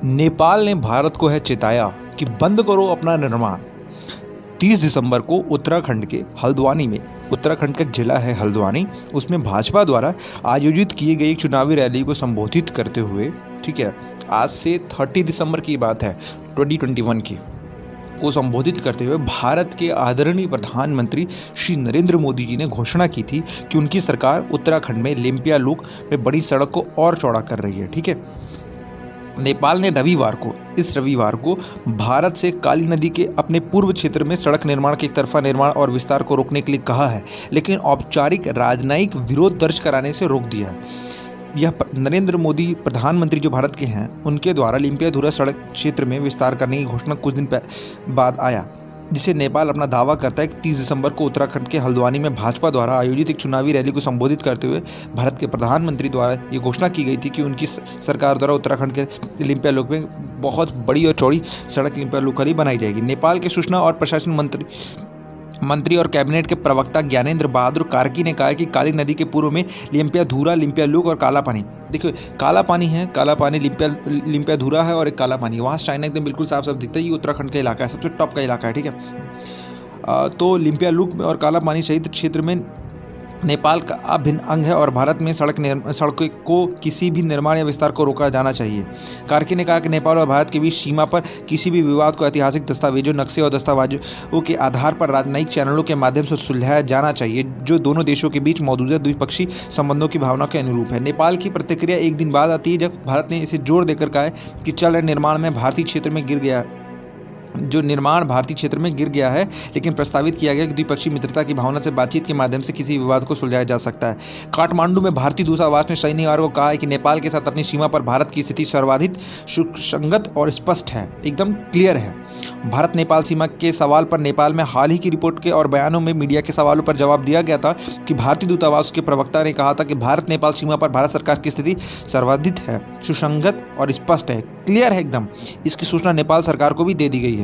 नेपाल ने भारत को है चेताया कि बंद करो अपना निर्माण। 30 दिसंबर को उत्तराखंड के हल्द्वानी में, उत्तराखंड का जिला है हल्द्वानी, उसमें भाजपा द्वारा आयोजित किए गए एक चुनावी रैली को संबोधित करते हुए, ठीक है, आज से 30 दिसंबर की बात है 2021 की, को संबोधित करते हुए भारत के आदरणीय प्रधानमंत्री श्री नरेंद्र मोदी जी ने घोषणा की थी कि उनकी सरकार उत्तराखंड में लिम्पियालुक में बड़ी सड़क को और चौड़ा कर रही है। ठीक है, नेपाल ने इस रविवार को भारत से काली नदी के अपने पूर्व क्षेत्र में सड़क निर्माण के एक तरफा निर्माण और विस्तार को रोकने के लिए कहा है, लेकिन औपचारिक राजनयिक विरोध दर्ज कराने से रोक दिया है। यह नरेंद्र मोदी प्रधानमंत्री जो भारत के हैं, उनके द्वारा लिम्पियाधुरा सड़क क्षेत्र में विस्तार करने की घोषणा कुछ दिन बाद आया, जिसे नेपाल अपना दावा करता है कि 30 दिसंबर को उत्तराखंड के हल्द्वानी में भाजपा द्वारा आयोजित एक चुनावी रैली को संबोधित करते हुए भारत के प्रधानमंत्री द्वारा ये घोषणा की गई थी कि उनकी सरकार द्वारा उत्तराखंड के लिम्पियालुक में बहुत बड़ी और चौड़ी सड़क लिम्पियालुक वाली बनाई जाएगी। नेपाल के सूचना और प्रशासन मंत्री और कैबिनेट के प्रवक्ता ज्ञानेंद्र बहादुर कार्की ने कहा कि काली नदी के पूर्व में लिम्पियाधुरा, लिम्पियालुक और काला पानी, देखिए काला पानी है, काला पानी लिम्पियाधुरा है और एक काला पानी, वहाँ चाइना एकदम बिल्कुल साफ साफ दिखता है। ये उत्तराखंड का इलाका है, सबसे टॉप का इलाका है। ठीक है, तो लिम्पियालुक में और काला पानी सहित क्षेत्र में नेपाल का अभिन्न अंग है और भारत में सड़कों को किसी भी निर्माण या विस्तार को रोका जाना चाहिए। कार्की ने कहा कि नेपाल और भारत के बीच सीमा पर किसी भी विवाद को ऐतिहासिक दस्तावेजों, नक्शे और दस्तावेजों के आधार पर राजनयिक चैनलों के माध्यम से सुलझाया जाना चाहिए, जो दोनों देशों के बीच मौजूदा द्विपक्षीय संबंधों की भावना के अनुरूप है। नेपाल की प्रतिक्रिया एक दिन बाद आती है जब भारत ने इसे जोर देकर कहा है कि चल रहे निर्माण में भारतीय क्षेत्र में गिर गया है, लेकिन प्रस्तावित किया गया कि द्विपक्षीय मित्रता की भावना से बातचीत के माध्यम से किसी विवाद को सुलझाया जा सकता है। काठमांडू में भारतीय दूतावास ने शनिवार को कहा है कि नेपाल के साथ अपनी सीमा पर भारत की स्थिति सर्वाधिक सुसंगत और स्पष्ट है, एकदम क्लियर है। भारत नेपाल सीमा के सवाल पर नेपाल में हाल ही की रिपोर्ट के और बयानों में मीडिया के सवालों पर जवाब दिया गया था कि भारतीय दूतावास के प्रवक्ता ने कहा था कि भारत नेपाल सीमा पर भारत सरकार की स्थिति सर्वाधिक है, सुसंगत और स्पष्ट है, क्लियर है एकदम। इसकी सूचना नेपाल सरकार को भी दे दी गई है।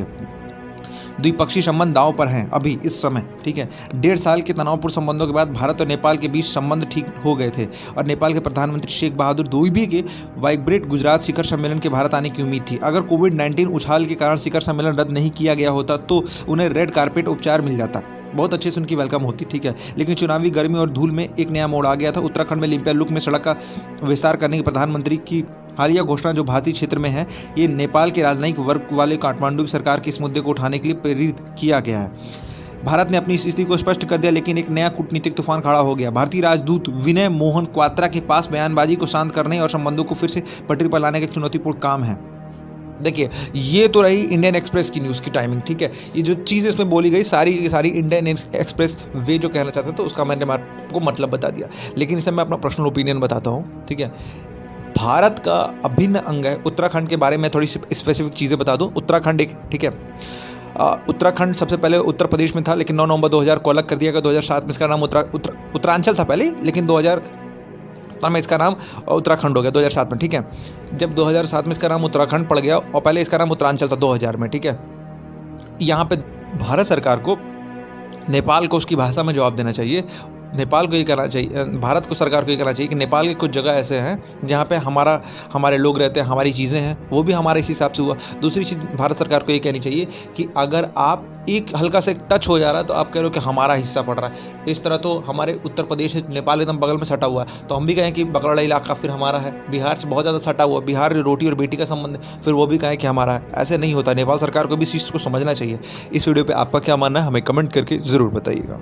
द्विपक्षीय संबंध दांव पर हैं अभी इस समय। ठीक है, 1.5 साल के तनावपूर्ण संबंधों के बाद भारत और नेपाल के बीच संबंध ठीक हो गए थे और नेपाल के प्रधानमंत्री शेख बहादुर दोइबे के वाइब्रेट गुजरात शिखर सम्मेलन के भारत आने की उम्मीद थी। अगर कोविड-19 उछाल के कारण शिखर सम्मेलन रद्द नहीं किया गया होता तो उन्हें रेड कारपेट उपचार मिल जाता, बहुत अच्छे से उनकी वेलकम होती। ठीक है, लेकिन चुनावी गर्मी और धूल में एक नया मोड़ आ गया था। उत्तराखंड में लिम्पियालुक में सड़क का विस्तार करने की प्रधानमंत्री की हालिया घोषणा जो भारतीय क्षेत्र में है, ये नेपाल के राजनयिक वर्ग वाले काठमांडू की सरकार के इस मुद्दे को उठाने के लिए प्रेरित किया गया है। भारत ने अपनी स्थिति को स्पष्ट कर दिया, लेकिन एक नया कूटनीतिक तूफान खड़ा हो गया। भारतीय राजदूत विनय मोहन क्वात्रा के पास बयानबाजी को शांत करने और संबंधों को फिर से पटरी पर लाने का चुनौतीपूर्ण काम है। देखिए, ये तो रही इंडियन एक्सप्रेस की न्यूज़ की टाइमिंग। ठीक है, ये जो चीज़ इसमें बोली गई सारी की सारी इंडियन एक्सप्रेस वे जो कहना चाहता था उसका मैंने आपको मतलब बता दिया, लेकिन इससे मैं अपना पर्सनल ओपिनियन बताता हूँ। ठीक है, भारत का अभिन्न अंग है। उत्तराखंड के बारे में थोड़ी स्पेसिफिक चीज़ें बता दूँ। उत्तराखंड एक, ठीक है, उत्तराखंड सबसे पहले उत्तर प्रदेश में था, लेकिन 9 नवंबर 2000 को अलग कर दिया गया। 2007 में इसका नाम उत्तरांचल था पहले, लेकिन 2000 में इसका नाम उत्तराखंड हो गया 2007 में। ठीक है, जब 2007 में इसका नाम उत्तराखंड पड़ गया और पहले इसका नाम उत्तरांचल था 2000 में। ठीक है, यहाँ पे भारत सरकार को नेपाल को उसकी भाषा में जवाब देना चाहिए। नेपाल को ये करना चाहिए, भारत को सरकार को ये करना चाहिए कि नेपाल के कुछ जगह ऐसे हैं जहाँ पे हमारे लोग रहते हैं, हमारी चीज़ें हैं, वो भी हमारे इस हिसाब से हुआ। दूसरी चीज़ भारत सरकार को ये कहनी चाहिए कि अगर आप एक हल्का से टच हो जा रहा है तो आप कह रहे हो कि हमारा हिस्सा पड़ रहा है। इस तरह तो हमारे उत्तर प्रदेश नेपाल एकदम बगल में सटा हुआ है, तो हम भी कहें कि बगल वाला इलाका फिर हमारा है। बिहार से बहुत ज़्यादा सटा हुआ, बिहार रोटी और बेटी का संबंध है, फिर वो भी कहें कि हमारा है। ऐसे नहीं होता। नेपाल सरकार को भी इस चीज़ को समझना चाहिए। इस वीडियो पर आपका क्या मानना है, हमें कमेंट करके ज़रूर बताइएगा।